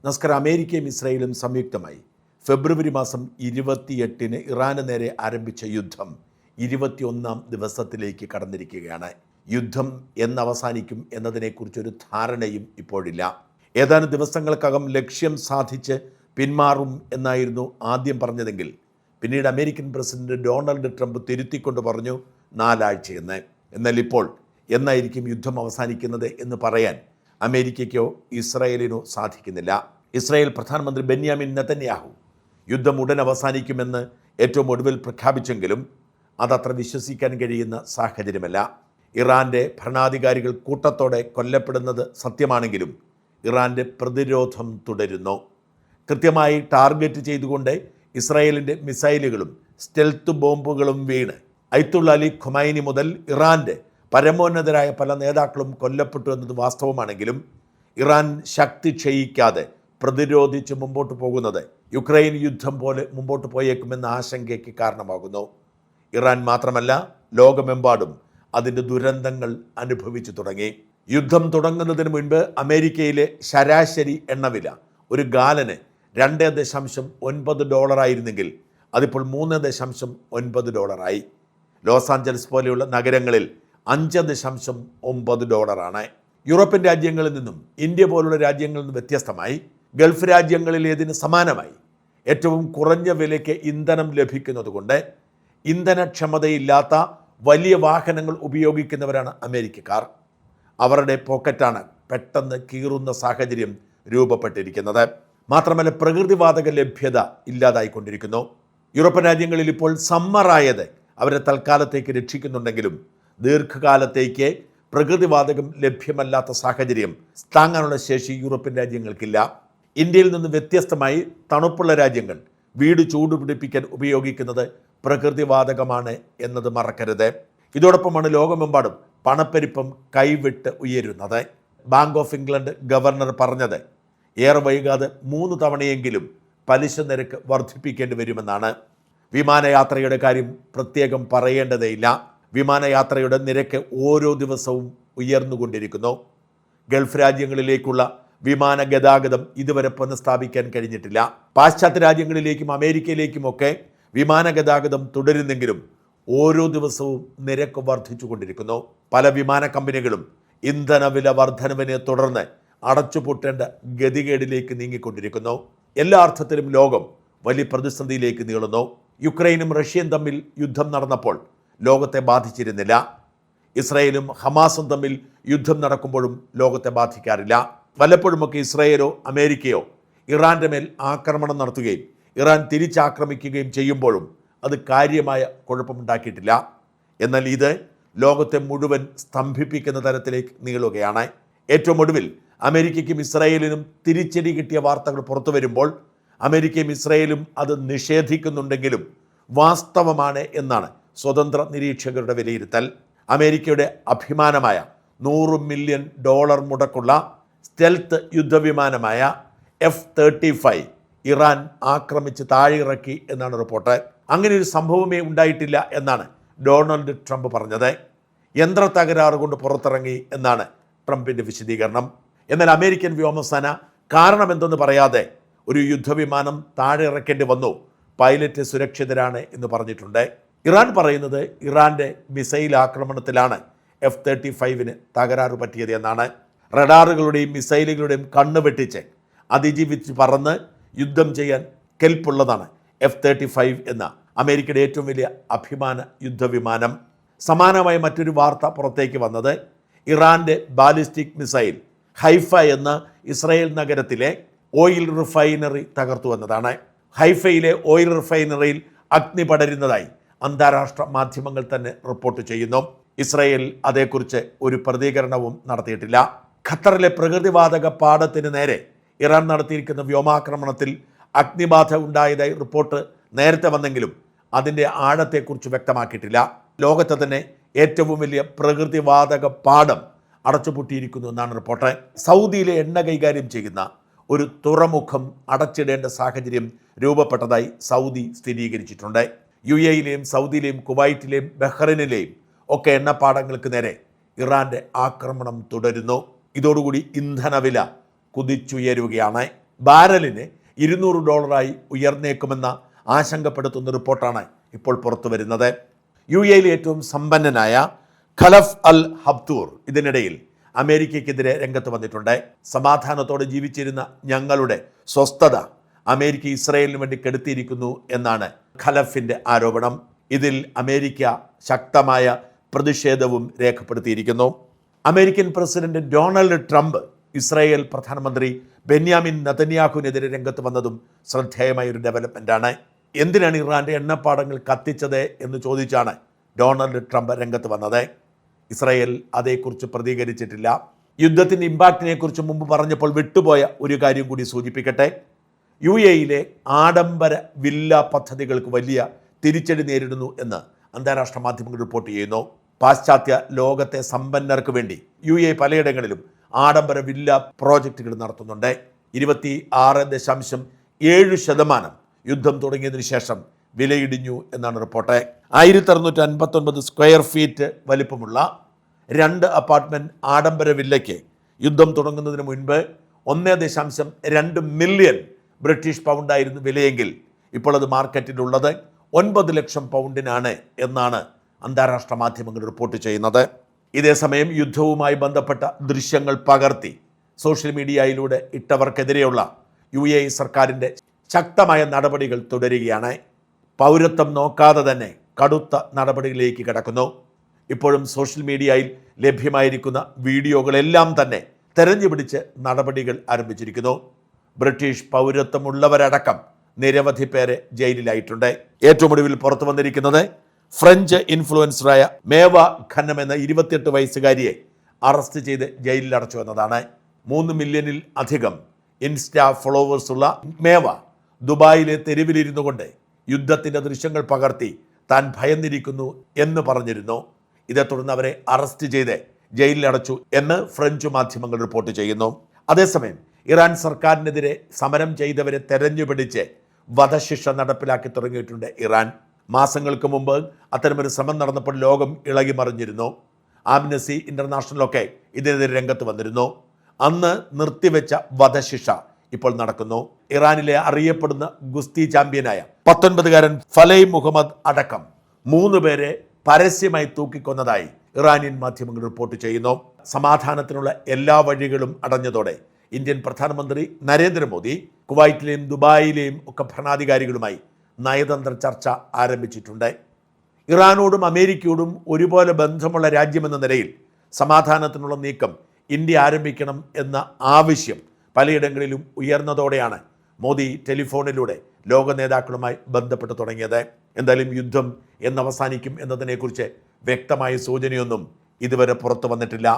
നമസ്കാരം. അമേരിക്കയും ഇസ്രായേലും സംയുക്തമായി ഫെബ്രുവരി മാസം 28-ന് ഇറാന് നേരെ ആരംഭിച്ച യുദ്ധം 21-ാം ദിവസത്തിലേക്ക് കടന്നിരിക്കുകയാണ്. യുദ്ധം എന്നവസാനിക്കും എന്നതിനെക്കുറിച്ചൊരു ധാരണയും ഇപ്പോഴില്ല. ഏതാനും ദിവസങ്ങൾക്കകം ലക്ഷ്യം സാധിച്ച് പിന്മാറും എന്നായിരുന്നു ആദ്യം പറഞ്ഞതെങ്കിൽ പിന്നീട് അമേരിക്കൻ പ്രസിഡന്റ് ഡൊണാൾഡ് ട്രംപ് തിരുത്തിക്കൊണ്ട് പറഞ്ഞു 4 ആഴ്ചയെന്ന്. എന്നാൽ ഇപ്പോൾ എന്നായിരിക്കും യുദ്ധം അവസാനിക്കുന്നത് എന്ന് പറയാൻ അമേരിക്കയ്ക്കോ ഇസ്രായേലിനോ സാധിക്കുന്നില്ല. ഇസ്രായേൽ പ്രധാനമന്ത്രി ബെന്യാമിൻ നെതന്യാഹു യുദ്ധം ഉടൻ അവസാനിക്കുമെന്ന് ഏറ്റവും ഒടുവിൽ പ്രഖ്യാപിച്ചെങ്കിലും അതത്ര വിശ്വസിക്കാൻ കഴിയുന്ന സാഹചര്യമല്ല. ഇറാൻ്റെ ഭരണാധികാരികൾ കൂട്ടത്തോടെ കൊല്ലപ്പെടുന്നത് സത്യമാണെങ്കിലും ഇറാൻ്റെ പ്രതിരോധം തുടരുന്നു. കൃത്യമായി ടാർഗറ്റ് ചെയ്തുകൊണ്ട് ഇസ്രായേലിൻ്റെ മിസൈലുകളും സ്റ്റെൽത്ത് ബോംബുകളും വീണ് അയത്തുള്ള അലി ഖുമൈനി മുതൽ ഇറാൻ്റെ പരമോന്നതരായ പല നേതാക്കളും കൊല്ലപ്പെട്ടു എന്നത് വാസ്തവമാണെങ്കിലും ഇറാൻ ശക്തി ക്ഷയിക്കാതെ പ്രതിരോധിച്ച് മുമ്പോട്ട് പോകുന്നത് യുക്രൈൻ യുദ്ധം പോലെ മുമ്പോട്ട് പോയേക്കുമെന്ന ആശങ്കയ്ക്ക് കാരണമാകുന്നു. ഇറാൻ മാത്രമല്ല, ലോകമെമ്പാടും അതിൻ്റെ ദുരന്തങ്ങൾ അനുഭവിച്ചു തുടങ്ങി. യുദ്ധം തുടങ്ങുന്നതിന് മുൻപ് അമേരിക്കയിലെ ശരാശരി എണ്ണവില ഒരു ഗാലന് $2.9 ആയിരുന്നെങ്കിൽ അതിപ്പോൾ $3.9 ലോസ് ആഞ്ചലസ് പോലെയുള്ള നഗരങ്ങളിൽ $5.9 യൂറോപ്യൻ രാജ്യങ്ങളിൽ നിന്നും ഇന്ത്യ പോലുള്ള രാജ്യങ്ങളിൽ നിന്നും വ്യത്യസ്തമായി ഗൾഫ് രാജ്യങ്ങളിലേതിന് സമാനമായി ഏറ്റവും കുറഞ്ഞ വിലയ്ക്ക് ഇന്ധനം ലഭിക്കുന്നത് കൊണ്ട് ഇന്ധനക്ഷമതയില്ലാത്ത വലിയ വാഹനങ്ങൾ ഉപയോഗിക്കുന്നവരാണ് അമേരിക്കക്കാർ. അവരുടെ പോക്കറ്റാണ് പെട്ടെന്ന് കീറുന്ന സാഹചര്യം രൂപപ്പെട്ടിരിക്കുന്നത്. മാത്രമല്ല, പ്രകൃതിവാതക ലഭ്യത ഇല്ലാതായിക്കൊണ്ടിരിക്കുന്നു. യൂറോപ്യൻ രാജ്യങ്ങളിൽ ഇപ്പോൾ സമ്മറായത് അവരെ തൽക്കാലത്തേക്ക് രക്ഷിക്കുന്നുണ്ടെങ്കിലും ദീർഘകാലത്തേക്ക് പ്രകൃതിവാതകം ലഭ്യമല്ലാത്ത സാഹചര്യം താങ്ങാനുള്ള ശേഷി യൂറോപ്യൻ രാജ്യങ്ങൾക്കില്ല. ഇന്ത്യയിൽ നിന്ന് വ്യത്യസ്തമായി തണുപ്പുള്ള രാജ്യങ്ങൾ വീട് ചൂടുപിടിപ്പിക്കാൻ ഉപയോഗിക്കുന്നത് പ്രകൃതിവാതകമാണ് എന്നത് മറക്കരുത്. ഇതോടൊപ്പമാണ് ലോകമെമ്പാടും പണപ്പെരുപ്പം കൈവിട്ട് ഉയരുന്നത്. ബാങ്ക് ഓഫ് ഇംഗ്ലണ്ട് ഗവർണർ പറഞ്ഞത് ഏറെ വൈകാതെ 3 തവണയെങ്കിലും പലിശ നിരക്ക് വർദ്ധിപ്പിക്കേണ്ടി വരുമെന്നാണ്. വിമാനയാത്രയുടെ കാര്യം പ്രത്യേകം പറയേണ്ടതേയില്ല. വിമാനയാത്രയുടെ നിരക്ക് ഓരോ ദിവസവും ഉയർന്നുകൊണ്ടിരിക്കുന്നു. ഗൾഫ് രാജ്യങ്ങളിലേക്കുള്ള വിമാന ഗതാഗതം ഇതുവരെ പുനഃസ്ഥാപിക്കാൻ കഴിഞ്ഞിട്ടില്ല. പാശ്ചാത്യ രാജ്യങ്ങളിലേക്കും അമേരിക്കയിലേക്കുമൊക്കെ വിമാന ഗതാഗതം തുടരുന്നെങ്കിലും ഓരോ ദിവസവും നിരക്ക് വർദ്ധിച്ചുകൊണ്ടിരിക്കുന്നു. പല വിമാന കമ്പനികളും ഇന്ധനവില വർധനവിനെ തുടർന്ന് അടച്ചുപൂട്ടേണ്ട ഗതികേടിലേക്ക് നീങ്ങിക്കൊണ്ടിരിക്കുന്നു. എല്ലാ അർത്ഥത്തിലും ലോകം വലിയ പ്രതിസന്ധിയിലേക്ക് നീളുന്നു. യുക്രൈനും റഷ്യയും തമ്മിൽ യുദ്ധം നടന്നപ്പോൾ ലോകത്തെ ബാധിച്ചിരുന്നില്ല. ഇസ്രായേലും ഹമാസും തമ്മിൽ യുദ്ധം നടക്കുമ്പോഴും ലോകത്തെ ബാധിക്കാറില്ല. വല്ലപ്പോഴുമൊക്കെ ഇസ്രായേലോ അമേരിക്കയോ ഇറാൻ്റെ മേൽ ആക്രമണം നടത്തുകയും ഇറാൻ തിരിച്ചാക്രമിക്കുകയും ചെയ്യുമ്പോഴും അത് കാര്യമായ കുഴപ്പമുണ്ടാക്കിയിട്ടില്ല. എന്നാൽ ഇത് ലോകത്തെ മുഴുവൻ സ്തംഭിപ്പിക്കുന്ന തരത്തിലേക്ക് നീളുകയാണ്. ഏറ്റവും ഒടുവിൽ അമേരിക്കയ്ക്കും ഇസ്രായേലിനും തിരിച്ചടി കിട്ടിയ വാർത്തകൾ പുറത്തു വരുമ്പോൾ അമേരിക്കയും ഇസ്രായേലും അത് നിഷേധിക്കുന്നുണ്ടെങ്കിലും വാസ്തവമാണ് എന്നാണ് സ്വതന്ത്ര നിരീക്ഷകരുടെ വിലയിരുത്തൽ. അമേരിക്കയുടെ അഭിമാനമായ $100 മില്യൺ മുടക്കുള്ള സ്റ്റെൽത്ത് യുദ്ധവിമാനമായ F-35 ഇറാൻ ആക്രമിച്ച് താഴെയിറക്കി എന്നാണ് റിപ്പോർട്ട്. അങ്ങനെ ഒരു സംഭവമേ ഉണ്ടായിട്ടില്ല എന്നാണ് ഡൊണാൾഡ് ട്രംപ് പറഞ്ഞത്. യന്ത്ര തകരാറ് കൊണ്ട് പുറത്തിറങ്ങി എന്നാണ് ട്രംപിൻ്റെ വിശദീകരണം. എന്നാൽ അമേരിക്കൻ വ്യോമസേന കാരണമെന്തെന്ന് പറയാതെ ഒരു യുദ്ധവിമാനം താഴെ ഇറക്കേണ്ടി വന്നു, പൈലറ്റ് സുരക്ഷിതരാണ് എന്ന് പറഞ്ഞിട്ടുണ്ട്. ഇറാൻ പറയുന്നത് ഇറാൻ്റെ മിസൈൽ ആക്രമണത്തിലാണ് F-35 തകരാറ് പറ്റിയത് എന്നാണ്. റഡാറുകളുടെയും മിസൈലുകളുടെയും കണ്ണ് വെട്ടിച്ച് അതിജീവിച്ച് പറന്ന് യുദ്ധം ചെയ്യാൻ കെൽപ്പുള്ളതാണ് F-35 എന്ന അമേരിക്കയുടെ ഏറ്റവും വലിയ അഭിമാന യുദ്ധവിമാനം. സമാനമായ മറ്റൊരു വാർത്ത പുറത്തേക്ക് വന്നത് ഇറാൻ്റെ ബാലിസ്റ്റിക് മിസൈൽ ഹൈഫ എന്ന ഇസ്രായേൽ നഗരത്തിലെ ഓയിൽ റിഫൈനറി തകർത്തു എന്നതാണ്. ഹൈഫയിലെ ഓയിൽ റിഫൈനറിയിൽ അഗ്നി പടരുന്നതായി അന്താരാഷ്ട്ര മാധ്യമങ്ങൾ തന്നെ റിപ്പോർട്ട് ചെയ്യുന്നു. ഇസ്രായേൽ അതേക്കുറിച്ച് ഒരു പ്രതികരണവും നടത്തിയിട്ടില്ല. ഖത്തറിലെ പ്രകൃതിവാതക പാടത്തിന് നേരെ ഇറാൻ നടത്തിയിരിക്കുന്ന വ്യോമാക്രമണത്തിൽ അഗ്നിബാധ ഉണ്ടായതായി റിപ്പോർട്ട് നേരത്തെ വന്നെങ്കിലും അതിൻ്റെ ആഴത്തെക്കുറിച്ച് വ്യക്തമാക്കിയിട്ടില്ല. ലോകത്തെ തന്നെ ഏറ്റവും വലിയ പ്രകൃതിവാതക പാടം അടച്ചുപൂട്ടിയിരിക്കുന്നു എന്നാണ് റിപ്പോർട്ട്. സൗദിയിലെ എണ്ണ കൈകാര്യം ചെയ്യുന്ന ഒരു തുറമുഖം അടച്ചിടേണ്ട സാഹചര്യം രൂപപ്പെട്ടതായി സൗദി സ്ഥിരീകരിച്ചിട്ടുണ്ട്. UAE-യിലെയും സൗദിയിലെയും കുവൈറ്റിലെയും ബഹ്റൈനിലെയും ഒക്കെ എണ്ണപ്പാടങ്ങൾക്ക് നേരെ ഇറാൻ്റെ ആക്രമണം തുടരുന്നു. ഇതോടുകൂടി ഇന്ധനവില കുതിച്ചുയരുകയാണ്. ബാരലിന് $200 ഉയർന്നേക്കുമെന്ന ആശങ്കപ്പെടുത്തുന്ന റിപ്പോർട്ടാണ് ഇപ്പോൾ പുറത്തു വരുന്നത്. UAE ഏറ്റവും സമ്പന്നനായ ഖലഫ് അൽ ഹബ്തൂർ ഇതിനിടയിൽ അമേരിക്കയ്ക്കെതിരെ രംഗത്ത് വന്നിട്ടുണ്ട്. സമാധാനത്തോടെ ജീവിച്ചിരുന്ന ഞങ്ങളുടെ സ്വസ്ഥത അമേരിക്ക ഇസ്രായേലിന് വേണ്ടി കെടുത്തിയിരിക്കുന്നു എന്നാണ് ഖലഫിൻ്റെ ആരോപണം. ഇതിൽ അമേരിക്ക ശക്തമായ പ്രതിഷേധവും രേഖപ്പെടുത്തിയിരിക്കുന്നു. American president Donald Trump Israel പ്രധാനമന്ത്രി ബെന്യാമിൻ നെതന്യാഹുവിനെതിരെ രംഗത്ത് വന്നതും ശ്രദ്ധേയമായ ഒരു ഡെവലപ്മെൻ്റാണ്. എന്തിനാണ് ഇറാൻ്റെ എണ്ണപ്പാടങ്ങൾ കത്തിച്ചത് എന്ന് ചോദിച്ചാണ് ഡൊണാൾഡ് ട്രംപ് രംഗത്ത് വന്നത്. ഇസ്രായേൽ അതേക്കുറിച്ച് പ്രതികരിച്ചിട്ടില്ല. യുദ്ധത്തിൻ്റെ ഇമ്പാക്റ്റിനെ കുറിച്ച് മുമ്പ് പറഞ്ഞപ്പോൾ വിട്ടുപോയ ഒരു കാര്യം കൂടി സൂചിപ്പിക്കട്ടെ. UAEയിലെ ആഡംബര വില്ല പദ്ധതികൾക്ക് വലിയ തിരിച്ചടി നേരിടുന്നു എന്ന് അന്താരാഷ്ട്ര മാധ്യമങ്ങൾ റിപ്പോർട്ട് ചെയ്യുന്നു. പാശ്ചാത്യ ലോകത്തെ സമ്പന്നർക്ക് വേണ്ടി UAE പലയിടങ്ങളിലും ആഡംബര വില്ല പ്രോജക്റ്റുകൾ നടത്തുന്നുണ്ട്. 26.7% യുദ്ധം തുടങ്ങിയതിനു ശേഷം വിലയിടിഞ്ഞു എന്നാണ് റിപ്പോർട്ട്. 1659 സ്ക്വയർ ഫീറ്റ് വലിപ്പമുള്ള 2 അപ്പാർട്ട്മെൻറ്റ് ആഡംബര വില്ലയ്ക്ക് യുദ്ധം തുടങ്ങുന്നതിന് മുൻപ് 1.2 മില്യൺ ബ്രിട്ടീഷ് പൗണ്ടായിരുന്നു വിലയെങ്കിൽ ഇപ്പോൾ അത് മാർക്കറ്റിലുള്ളത് 9 ലക്ഷം പൗണ്ടിനാണ് എന്നാണ് അന്താരാഷ്ട്ര മാധ്യമങ്ങൾ റിപ്പോർട്ട് ചെയ്യുന്നത്. ഇതേസമയം യുദ്ധവുമായി ബന്ധപ്പെട്ട ദൃശ്യങ്ങൾ പകർത്തി സോഷ്യൽ മീഡിയയിലൂടെ ഇട്ടവർക്കെതിരെയുള്ള UAE സർക്കാരിൻ്റെ ശക്തമായ നടപടികൾ തുടരുകയാണ്. പൗരത്വം നോക്കാതെ തന്നെ കടുത്ത നടപടികളിലേക്ക് കടക്കുന്നു. ഇപ്പോഴും സോഷ്യൽ മീഡിയയിൽ ലഭ്യമായിരിക്കുന്ന വീഡിയോകളെല്ലാം തന്നെ തെരഞ്ഞുപിടിച്ച് നടപടികൾ ആരംഭിച്ചിരിക്കുന്നു. ബ്രിട്ടീഷ് പൗരത്വമുള്ളവരടക്കം നിരവധി പേരെ ജയിലിലായിട്ടുണ്ട്. ഏറ്റവും ഒടുവിൽ പുറത്തു വന്നിരിക്കുന്നത് ഫ്രഞ്ച് ഇൻഫ്ലുവൻസറായ മേവ ഖന്നം എന്ന 28 വയസ്സുകാരിയെ അറസ്റ്റ് ചെയ്ത് ജയിലിൽ അടച്ചു എന്നതാണ്. 3 മില്യണിൽ അധികം ഇൻസ്റ്റാ ഫോളോവേഴ്സുള്ള മേവ ദുബായിലെ തെരുവിലിരുന്നു കൊണ്ട് യുദ്ധത്തിൻ്റെ ദൃശ്യങ്ങൾ പകർത്തി താൻ ഭയന്നിരിക്കുന്നു എന്ന് പറഞ്ഞിരുന്നു. ഇതേ തുടർന്ന് അവരെ അറസ്റ്റ് ചെയ്ത് ജയിലിലടച്ചു എന്ന് ഫ്രഞ്ച് മാധ്യമങ്ങൾ റിപ്പോർട്ട് ചെയ്യുന്നു. അതേസമയം ഇറാൻ സർക്കാരിനെതിരെ സമരം ചെയ്തവരെ തെരഞ്ഞുപിടിച്ച് വധശിക്ഷ നടപ്പിലാക്കി തുടങ്ങിയിട്ടുണ്ട് ഇറാൻ. മാസങ്ങൾക്ക് മുമ്പ് അത്തരമൊരു ശ്രമം നടന്നപ്പോൾ ലോകം ഇളകി മറിഞ്ഞിരുന്നു. ആംനസ്റ്റി ഇൻ്റർനാഷണലൊക്കെ ഇതിനെതിരെ രംഗത്ത് വന്നിരുന്നു. അന്ന് നിർത്തിവെച്ച വധശിക്ഷ ഇപ്പോൾ നടക്കുന്നു. ഇറാനിലെ അറിയപ്പെടുന്ന ഗുസ്തി ചാമ്പ്യനായ 19കാരൻ ഫലൈ മുഹമ്മദ് അടക്കം 3 പേരെ പരസ്യമായി തൂക്കിക്കൊന്നതായി ഇറാനിയൻ മാധ്യമങ്ങൾ റിപ്പോർട്ട് ചെയ്യുന്നു. സമാധാനത്തിനുള്ള എല്ലാ വഴികളും അടഞ്ഞതോടെ ഇന്ത്യൻ പ്രധാനമന്ത്രി നരേന്ദ്രമോദി കുവൈറ്റിലെയും ദുബായിലെയും ഒക്കെ ഭരണാധികാരികളുമായി നയതന്ത്ര ചർച്ച ആരംഭിച്ചിട്ടുണ്ട്. ഇറാനോടും അമേരിക്കയോടും ഒരുപോലെ ബന്ധമുള്ള രാജ്യമെന്ന നിലയിൽ സമാധാനത്തിനുള്ള നീക്കം ഇന്ത്യ ആരംഭിക്കണം എന്ന ആവശ്യം പലയിടങ്ങളിലും ഉയർന്നതോടെയാണ് മോദി ടെലിഫോണിലൂടെ ലോക നേതാക്കളുമായി ബന്ധപ്പെട്ട് തുടങ്ങിയത്. എന്തായാലും യുദ്ധം എന്നവസാനിക്കും എന്നതിനെക്കുറിച്ച് വ്യക്തമായ സൂചനയൊന്നും ഇതുവരെ പുറത്തു വന്നിട്ടില്ല.